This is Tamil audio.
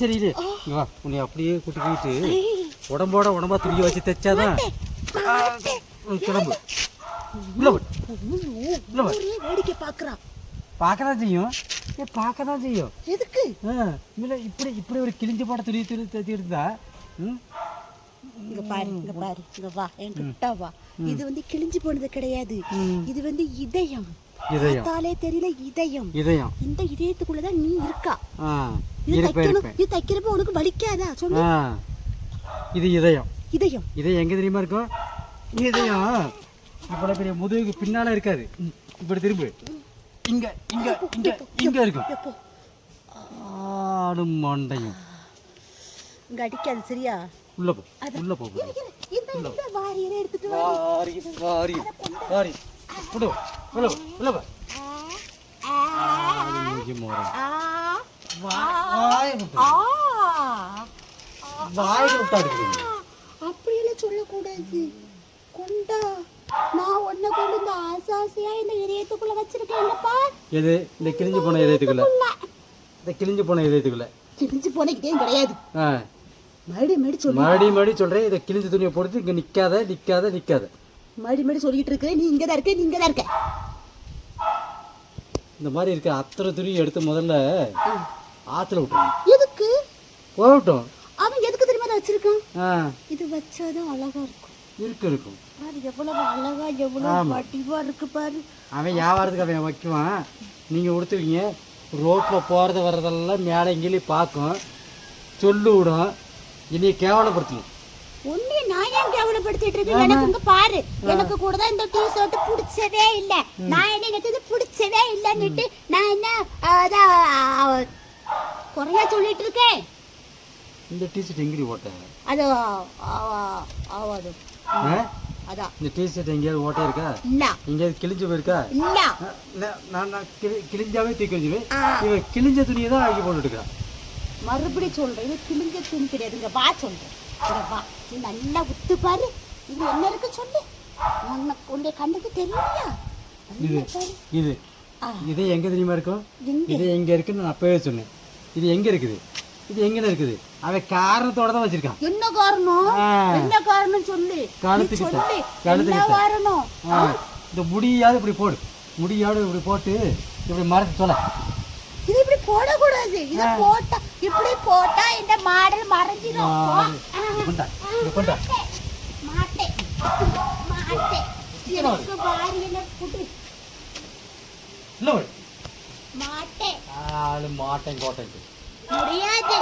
சரியில்லை வா உன்னை அப்படியே கூட்டிக்கிட்டு உடம்போட உடம்பா துணியை வச்சு தைச்சாதான் கிளம்பு வேடிக்கை பாக்குறான். பார்க்கதான் செய்யும் பார்க்கதான் செய்யும். எதுக்கு இல்லை இப்படி இப்படி ஒரு கிழிஞ்சு போட துணி தைச்சி இருந்தா இங்க பாரு இங்க பாரு இங்க வா என்கிட்ட வா. இது வந்து கிழிஞ்சு போனது கிடையாது. இது வந்து இதயம். பார்த்தாலே தெரியல இதயம். இதயம் இந்த இதயத்துக்குள்ளதான் நீ இருக்கா. இது தைக்கிறப்ப உனக்கு வலிக்காதா சொல்லு. இது இதயம். இதயம் இதயம் எங்க தெரியுமா இருக்கும்? இதயம் இவ்வளவு பெரிய முதுகுக்கு பின்னால இருக்காது. இப்படி திரும்பு இங்க இங்க இங்க இங்க இருக்கும். ஆடும் மண்டையும் இங்க அடிக்காது சரியா? உள்ள போ உள்ள போ. இந்த வாரியரை எடுத்துட்டு வாரி வாரி வாரி புடு உள்ள போ உள்ள போ. அப்படியெல்லாம் சொல்லக்கூடாது. கொண்டா நான் ஒன்ன கொண்டு இந்த ஆசாசியா இந்த இதயத்துக்குள்ள வச்சிருக்கேன்ப்பா. எது இந்த கிழிஞ்சு போன இதயத்துக்குள்ள? இந்த கிழிஞ்சு போன இதயத்துக்குள்ள கிழிஞ்சு போன இதயம் கிடையாது. மறுபடி சொல்றேன். இதை கிழிஞ்ச துணியை போட்டு இங்க நிக்காத நிக்காத நிக்காத. மறுபடி சொல்லிட்டு இருக்க. நீ இங்கதான் இருக்க நீ இங்கதான் இருக்க. இந்த மாதிரி இருக்க அத்தனை துணி எடுத்து முதல்ல ஆத்துல விட்டுருங்க. எதுக்கு போகட்டும். அவன் எதுக்கு தெரியுமா அதை வச்சிருக்கான்? இது வச்சாதான் அழகா இருக்கும். இருக்கும் அது எவ்வளவு அழகா எவ்வளவு வடிவா இருக்கு பாரு. அவன் வியாபாரத்துக்கு அவன் வைக்குவான். நீங்க கொடுத்துருவீங்க. ரோட்ல போறது வர்றதெல்லாம் மேலே எங்கேயும் பார்க்கும், சொல்லு விடும். என்னைய கேவலப்படுத்தணும். உன்னை நான் ஏன் கேவலப்படுத்திட்டு இருக்கேன்? எனக்கு இங்க பாரு, எனக்கு கூட தான் இந்த டீ ஷர்ட் பிடிச்சவே இல்ல. நான் என்ன நினைச்சது பிடிச்சவே இல்லன்னுட்டு நான் என்ன குறையா சொல்லிட்டு இருக்கேன். இந்த டீஷர்ட் எங்கடி ஓட்ட? அது ஆவாது. அதான் இந்த டீஷர்ட் எங்கேயாவது ஓட்ட இருக்கா? இல்ல. எங்கேயாவது கிழிஞ்சு போயிருக்கா? இல்ல. நான் கிழிஞ்சாவே தூக்கி வச்சுவேன். இவன் கிழிஞ்ச துணியை தான் ஆக்கி போட்டுட்டு இருக்கான். மறுபடியும் சொல்றேன், இது கிழிஞ்ச துணி கிடையாதுங்க. வா சொல்றேன், வா. நீ நல்லா உத்து பாரு. இது என்ன இருக்கு சொல்லு. உன்னை கண்ணுக்கு தெரியலையா? இது இது எங்க தெரியுமா இருக்கும்? இது எங்க இருக்குன்னு நான் அப்பவே சொன்னேன். இது எங்க இருக்குது? இது எங்க இருக்குது? அவன் காரணத்தோட தான் வச்சிருக்கான். என்ன காரணம்? என்ன காரணம் சொல்லு. கழுத்துக்கு காரணம். இந்த முடியாவது இப்படி போடு. முடியாவது இப்படி போட்டு இப்படி மறைச்சு சொல்ல. இது இப்படி போடக்கூடாது. இது போட்டா இப்படி போட்டா இந்த மாடல் மறைஞ்சிடும். மாட்டே மாட்டே எனக்கு வாரியல புடி. இல்ல மாட்டே ஆளு மாட்டேன் கோட்டை முடியாது.